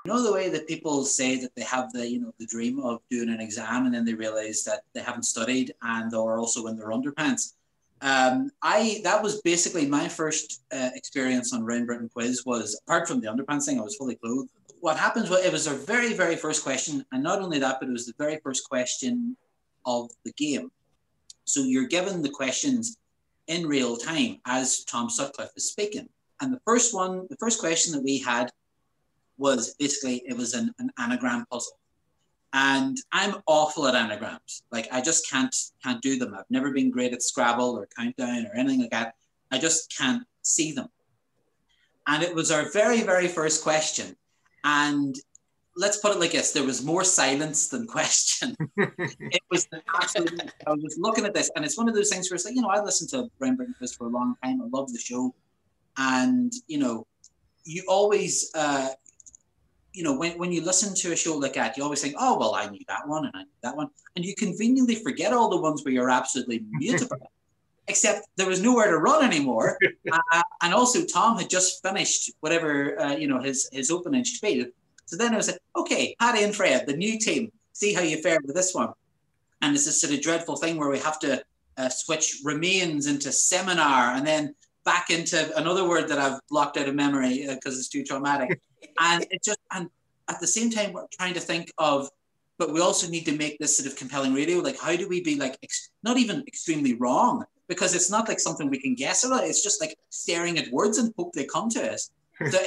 You know the way that people say that they have the dream of doing an exam and then they realize that they haven't studied and they're also in their underpants. That was basically my first experience on Round Britain Quiz. Was, apart from the underpants thing, I was fully clothed. What happens was, it was our very, very first question, and not only that, but it was the very first question of the game. So you're given the questions in real time as Tom Sutcliffe is speaking. And the first question that we had was basically, it was an anagram puzzle. And I'm awful at anagrams. Like, I just can't do them. I've never been great at Scrabble or Countdown or anything like that. I just can't see them. And it was our very, very first question. And let's put it like this: there was more silence than question. It was absolutely. I was looking at this, and it's one of those things where it's like, I listened to Round Britain Quiz for a long time. I love the show, and you always. When you listen to a show like that, you always think, oh, well, I knew that one and I knew that one. And you conveniently forget all the ones where you're absolutely mutable. Except there was nowhere to run anymore. And also Tom had just finished whatever, his opening spiel. So then I was like, okay, Paddy and Fred, the new team, see how you fare with this one. And it's this sort of dreadful thing where we have to switch remains into seminar and then back into another word that I've blocked out of memory because it's too traumatic. And at the same time, we're trying to think of, but we also need to make this sort of compelling radio. Like, how do we be like, not even extremely wrong, because it's not like something we can guess about. It's just like staring at words and hope they come to us. So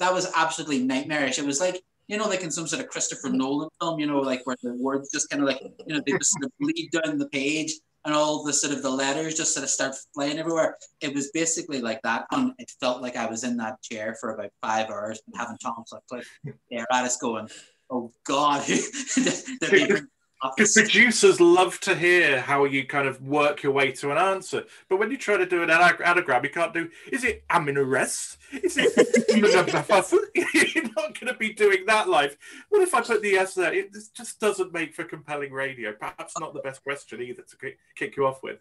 that was absolutely nightmarish. It was like, like in some sort of Christopher Nolan film, like where the words just kind of like, they just sort of bleed down the page and all the sort of the letters just sort of start flying everywhere. It was basically like that. And it felt like I was in that chair for about 5 hours having Tom Sutcliffe there at us going, oh God. Because producers love to hear how you kind of work your way to an answer. But when you try to do an anagram, you can't do, is it aminorest? Is it You're not going to be doing that live. What if I put the S there? It just doesn't make for compelling radio. Perhaps not the best question either to kick you off with.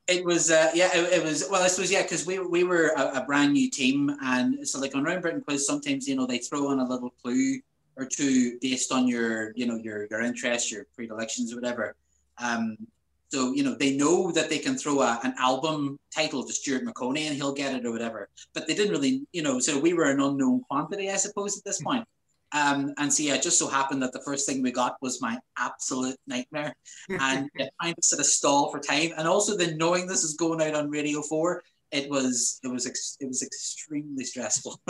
It was, it was, well, I suppose, because we were a brand new team. And so like on Round Britain Quiz, sometimes, they throw in a little clue or two based on your interests, your predilections or whatever. So, they know that they can throw an album title to Stuart McConey and he'll get it or whatever. But they didn't really, so we were an unknown quantity, I suppose, at this point. And so, it just so happened that the first thing we got was my absolute nightmare. And trying to sort of stall for time. And also then knowing this is going out on Radio 4, it was extremely stressful.